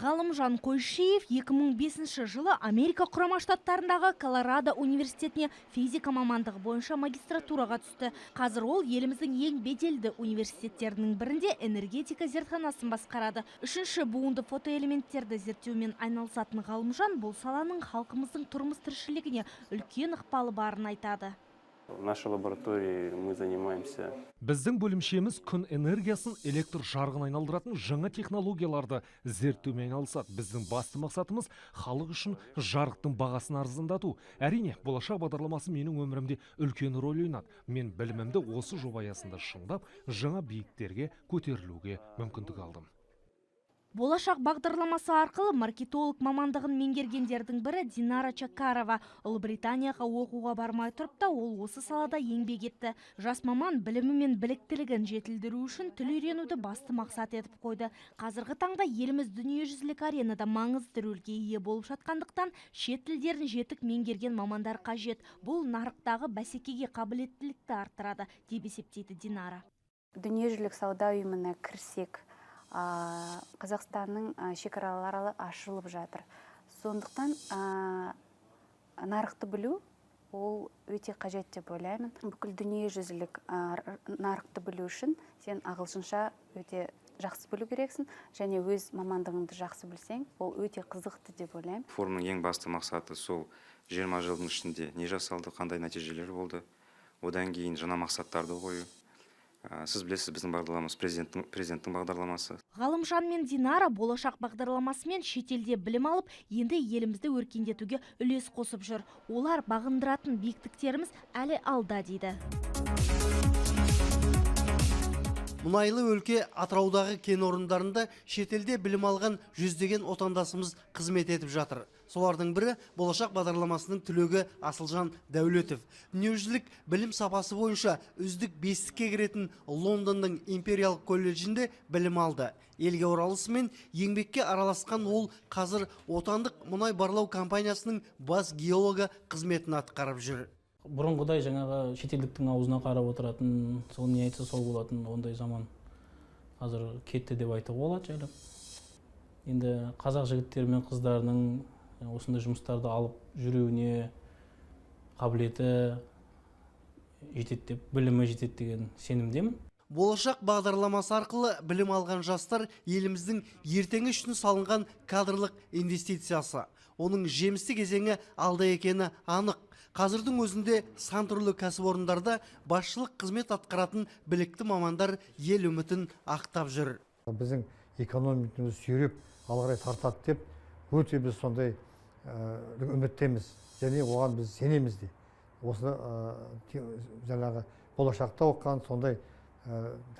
Ғалымжан Қойшиев 2005 жылы Америка құрама штаттарындағы Колорадо университетіне физика мамандығы бойынша магистратураға түсті. Қазір ол еліміздің ең беделді университеттерінің бірінде энергетика зертханасын басқарады. Үшінші буынды фотоэлементтерді зерттеумен айналысатын Ғалымжан бұл саланың халқымыздың тұрмыс тіршілігіне үлкен ықпалы барын айтады. В нашей лаборатории мы занимаемся. Біздің бөлімшеміз күн энергиясын электр жарығын айналдыратын жаңа технологияларды зерттеумен айналысады. Біздің басты мақсатымыз халық үшін жарықтың бағасын арзандату. Әрине, болашақ бағдарламасы менің өмірімде үлкен рөл ойнады. Мен білімімді осы жоба аясында шыңдап, жаңа биіктерге көтерілуге мүмкіндік алдым. Болашақ бағдарламасы арқылы маркетолог мамандығын меңгергендердің бірі Динара Чакарова. Ұлыбританияға оқуға бармай тұрып та ол осы салада еңбек етті. Жас маман білімі мен біліктілігін жетілдіру үшін тіл үйренуді басты мақсат етіп қойды. Қазіргі таңда еліміз дүниежүзілік аренада маңызды рөлге ие болып жатқандықтан шет тілдерін жетік меңгерген мамандар қажет. Бұл нарықтағы бәсекеге қабілеттілікті арттырады, деп есептейді Динара. Дүниежүзілік сауда ұйымына кірсек, Қазақстанның шекаралары ашылып жатыр. Сондықтан нарықты білу ол өте қажет деп ойлаймын. Бүкіл дүниежүзілік нарықты білу үшін сен ағылшынша өте жақсы білу керексің, және өз мамандығыңды жақсы білсең, ол өте қызықты деп ойлаймын. Форумның ең басты мақсаты сол 20 жылдың ішінде не жасалды, қандай нәтижелер болды, одан кейін жаңа мақсаттарды қою. Сіз білесіз, біздің бағдарламамыз президенттің бағдарламасы. Ғалымжан мен Динара болашақ бағдарламасымен шетелде білім алып, енді елімізді өркендетуге үлес қосып жүр. Олар бағындыратын биіктіктеріміз әлі алда дейді. Мұнайлы өлке Атыраудағы кен орындарында шетелде білім алған жүздеген отандасымыз қызмет етіп жатыр. Солардың бірі болашақ бағдарламасының түлегі Асылжан Дәулетов. Дүниежүзілік білім сапасы бойынша үздік бестікке кіретін Лондонның империялық колледжінде білім алды. Елге оралысымен еңбекке араласқан ол қазір отандық мұнай барлау компаниясының бас геологы қызметін атқарып жүр. Бұрынғыдай жаңағы шетелдіктің аузына қарап отыратын, сол не айтса сол болатын, ондай заман қазір кетті деп айтуға болады жайлап. Енді қазақ жігіттері мен қыздарының осындай жұмыстарды алып жүруіне қабілеті жетеді деп, білімі жетеді деген сенімдемін. Болашақ бағдарламасы арқылы білім алған жастар еліміздің ертеңі үшін салынған кадрлық инвестициясы. Оның жемісті кезеңі алда екені анық. Қазірдің өзінде сан түрлі кәсіпорындарда басшылық қызмет атқаратын білікті мамандар ел үмітін ақтап жүр. Біздің экономикамызды сүйреп алға тартады деп, өте біз сондай үміттеміз, және оған біз сенеміз де. Осы жаңағы болашақта оқыған сондай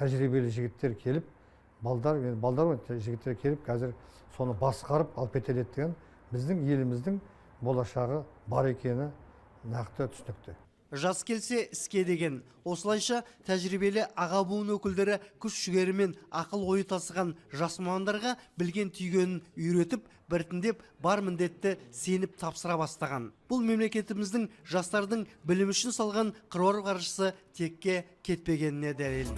тәжірибелі жігіттер келіп, балдар жігіттер келіп, қазір соны басқарып алып кетеді деген біздің еліміздің болашағы бар екені нақты түсінікті. Жас келсе іске деген. Осылайша тәжірибелі аға буын өкілдері күш жігерімен ақыл ойы тасыған жас мамандарға білген түйгенін үйретіп, біртіндеп бар міндетті сеніп тапсыра бастаған. Бұл мемлекетіміздің жастардың білім үшін салған қыруар қаржысы текке кетпегеніне дәлел.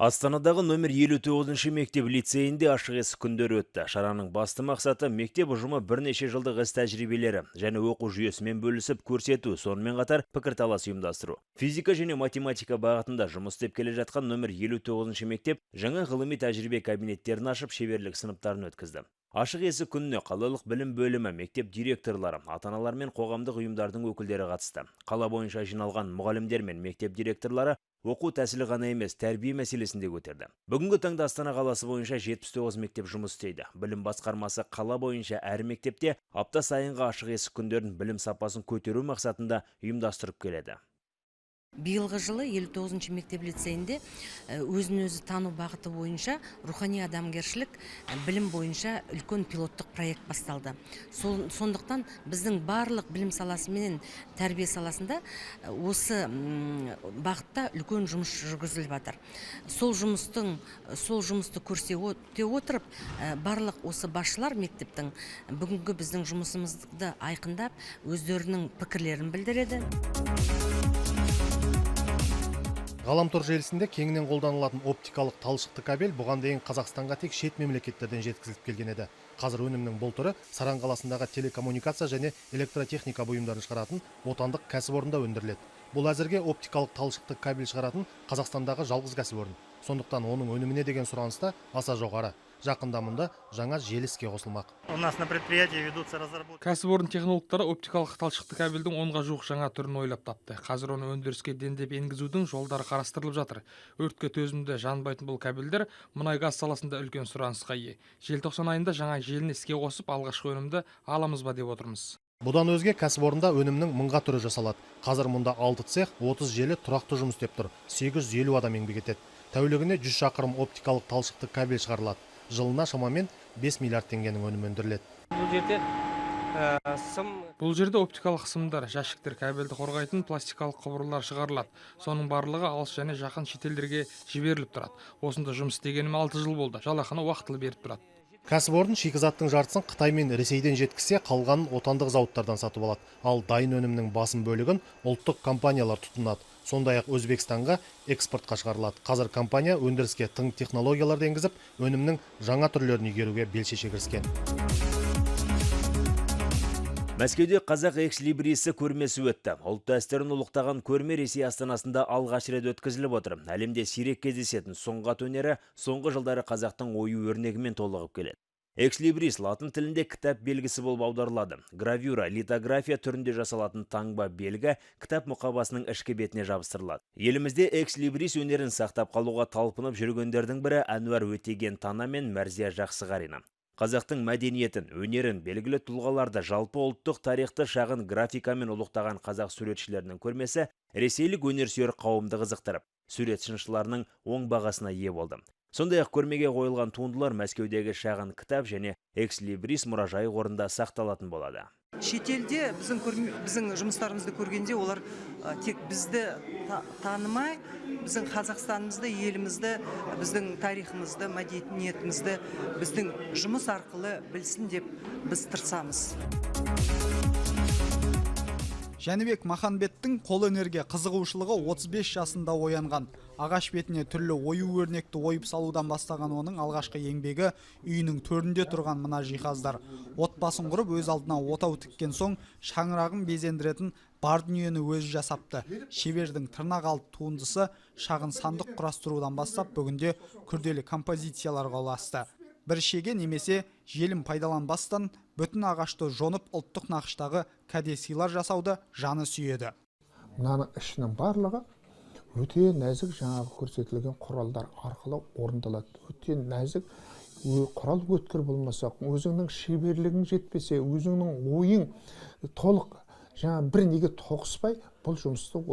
Астанадағы номер 59-ші мектеп лицейінде ашық есік күндері өтті. Шараның басты мақсаты мектеп ұжымы бірнеше жылдық іс тәжірибелері және оқу жүйесімен бөлісіп көрсету, сонымен қатар пікірталас ұйымдастыру. Физика және математика бағытында жұмыс істеп келе жатқан номер 59-ші мектеп жаңа ғылыми тәжірибе кабинеттерін ашып, шеберлік сыныптарын өткізді. Ашық есік күніне қалалық білім бөлімі, мектеп директорлары, ата-аналар мен қоғамдық ұйымдардың өкілдері қатысты. Қала бойынша жиналған мұғалімдер мен мектеп директорлары оқу тәсілі ғана емес, тәрбие мәселесінде көтерді. Бүгінгі таңда Астана қаласы бойынша 79 мектеп жұмыс істейді. Білім басқармасы қала бойынша әр мектепте апта сайынғы ашық есік күндерін білім сапасын көтеру мақсатында ұйымдастырып келеді. Биылғы жылы 59-ші мектеп лицейінде өзін-өзі тану бағыты бойынша рухани адамгершілік білім бойынша үлкен пилоттық проект басталды. Сондықтан біздің барлық білім саласы менен тәрбие саласында осы бағытта үлкен жұмыс жүргізіліп жатыр. Сол жұмысты көрсете отырып, барлық осы басшылар мектептің бүгінгі біздің жұмысымызды айқындап, өздерінің пікірлерін білдіреді. Ғаламтор желісінде кеңінен қолданылатын оптикалық талшықты кабель бұған дейін Қазақстанға тек шет мемлекеттерден жеткізіліп келген еді. Қазір өнімнің бұл түрі Саран қаласындағы телекоммуникация және электротехника бұйымдарын шығаратын отандық кәсіпорында өндіріледі. Бұл әзірге оптикалық талшықты кабель шығаратын Қазақстандағы жалғыз кәсіпорын. Сондықтан оның өніміне деген сұраныс та аса жоғары. Жақында мұнда жаңа желі іске қосылмақ. У нас на предприятии ведутся разработки. Кәсіпорын технологтары оптикалық талшықты кабельдің 10-ға жуық жаңа түрін ойлап тапты. Қазір оны өндіріске дендеп енгізудің жолдары қарастырылып жатыр. Өртке төзімді жанбайтын бұл кабельдер мұнай-газ саласында үлкен сұранысқа ие. Желтоқсан айында жаңа желіні іске қосып, алғашқы өнімді аламыз ба деп отырмыз. Бұдан өзге кәсіпорында өнімнің 1000-ға түрі жасалады. Қазір мұнда 6 цех, 30 желі тұрақты жұмыс істеп тұр. 850 адам еңбек етеді. Тәулігіне 100 шақырым оптикалық талшықты кабель шығарылады. Жылына шамамен 5 миллиард теңгенің өнімі өндіріледі. Бұл жерде оптикалық сымдар, жәшіктер, кабельді қорғайтын пластикалық құбырлар шығарылады. Соның барлығы алыс және жақын шетелдерге жіберіліп тұрады. Осында жұмыс істегенім 6 жыл болды. Жалақыны уақытылы беріп тұрады. Кәсіпорын шикізаттың жартысын Қытай мен Ресейден жеткізсе, қалғанын отандық зауыттардан сатып алады. Ал дайын өнімнің басым бөлігін ұлттық компаниялар тұтынады. Сондай-ақ Өзбекстанға экспортқа шығарылады. Қазір компания өндіріске тың технологияларды енгізіп, өнімнің жаңа түрлерін игеруге бел шеше кіріскен. Мәскеуде қазақ экс-либрисі көрмесі өтті. Ұлт дәстүрін ұлықтаған көрме Ресей астанасында алғаш рет өткізіліп отыр. Әлемде сирек кездесетін сұңғат өнері соңғы жылдары қазақтың ою өрнегімен толығып келеді. Экс-либрис латын тілінде кітап белгісі болып аударылады. Гравюра, литография түрінде жасалатын таңба белгі кітап мұқабасының ішкі бетіне жабыстырылады. Елімізде экс-либрис өнерін сақтап қалуға талпынып жүргендердің бірі Әнуар Өтеген Тана мен Мәрзия Жақсығарина. Қазақтың мәдениетін, өнерін, белгілі тұлғаларды, жалпы ұлттық тарихты шағын графикамен ұлықтаған қазақ суретшілерінің көрмесі ресейлік өнерсүйер қауымды қызықтырып, сурет сыншыларының оң бағасына ие болды. Сондай-ақ көрмеге қойылған туындылар Мәскеудегі шағын кітап және экс-либрис мұражай қорында сақталатын болады. Шетелде біздің жұмыстарымызды көргенде олар тек бізді танымай, біздің Қазақстанымызды, елімізді, біздің тарихымызды, мәдениетімізді біздің жұмыс арқылы білсін деп біз тырысамыз. Жәнібек Маханбеттің қол өнерге қызығушылығы 35 жасында оянған. Ағаш бетіне түрлі ою өрнекті ойып салудан бастаған оның алғашқы еңбегі үйінің төрінде тұрған мына жиһаздар. Отбасын құрып өз алдына отау тіккен соң шаңырағын безендіретін бар дүниені өзі жасапты. Шебердің тырнақ алып туындысы шағын сандық құрастырудан бастап бүгінде күрделі композицияларға ұласты. Бір шеге немесе желім пайдаланбастан бүтін ағашты жонып ұлттық нақыштағы кәдесыйлар жасауды жаны сүйеді. Мынаның ішінің барлығы өте нәзік жаңағы көрсетілген құралдар арқылы орындалады. Өте нәзік, құрал өткір болмаса, өзіңнің шеберлігің жетпесе, өзіңнің ойың толық бір неге тоғыспай, бұл жұмысты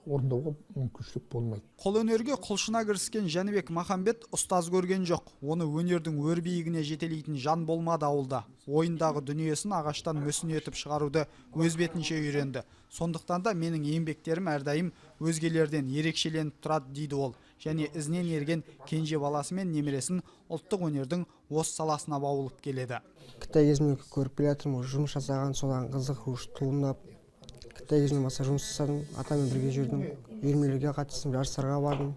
орындауға мүмкіншілік болмайды. Қол өнерге құлшына кіріскен Жәнібек Маханбет ұстаз көрген жоқ. Оны өнердің өр биігіне жетелейтін жан болмады ауылда. Ойындағы дүниесін ағаштан мүсін етіп шығаруды өз бетінше үйренді. Сондықтан да менің еңбектерім әрдайым өзгелерден ерекшеленіп тұрады дейді ол. Және ізінен ерген кенже баласы мен немересін ұлттық өнердің осы саласына баулып келеді. Қытай кезімде көріп келе жатырмын, жұмыс жасаған содан қызық туындап. Қытай кезінде маса жұмыс жасадым, атамен бірге жүрдім, үйірмелерге қатыстым, жарыстарға бардым.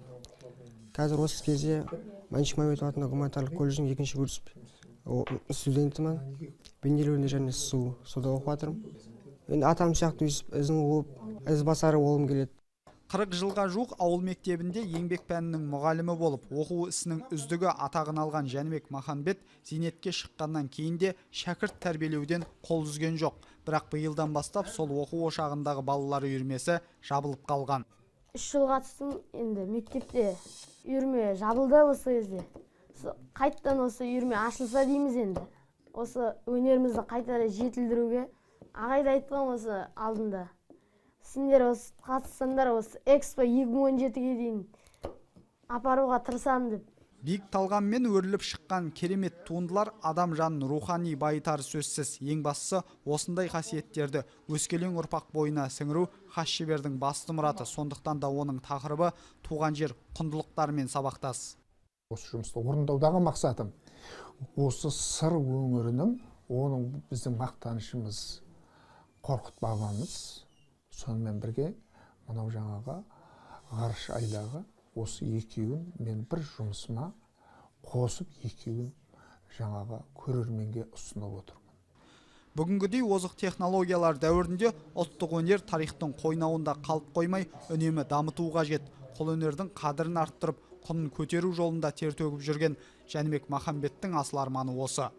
Қазір осы кезде Маниш Мәметов атындағы гуманитарлық колледждің 2-ші курс студентімін. Бейнелеу өнер және суда оқып жатырмын. Енді атам сияқты ізін қуып, ізбасары болғым келеді. 40 жылға жуық ауыл мектебінде еңбек пәнінің мұғалімі болып, оқу ісінің үздігі атағын алған Жәнібек Маханбет зейнетке шыққаннан кейін де шәкірт тәрбиелеуден қол үзген жоқ. Бірақ биылдан бастап сол оқу ошағындағы балалар үйірмесі жабылып қалған. 3 жыл қатыстым, енді мектепте үйірме жабылды осы кезде. Қайттан осы үйірме ашылса дейміз енді. Осы өнерімізді қайтара жетілдіруге ағайды айтқан осы алдында. Сендер осы қатыссаңдар осы экспо 2017-ге дейін апаруға тырысамын деп. Биік талғаммен өріліп шыққан керемет туындылар адам жанын рухани байытары сөзсіз. Ең бастысы осындай қасиеттерді өскелең ұрпақ бойына сіңіру хас шебердің басты мұраты. Сондықтан да оның тақырыбы туған жер құндылықтарымен сабақтас. Осы жұмысты орындаудағы мақсатым осы сыр өңірінің, оның біздің мақтанышымыз, Қорқыт бабамыз, сонымен бірге мынау жаңағы ғарыш айлағы, осы екеуін мен бір жұмысыма қосып екеуін жаңағы көрерменге ұсынып отырмын. Бүгінгідей озық технологиялар дәуірінде ұлттық өнер тарихтың қойнауында қалып қоймай, үнемі дамыту қажет. Қолөнердің қадірін арттырып, құнын көтеру жолында тер төгіп жүрген Жәнібек Махамбеттің асыл арманы осы.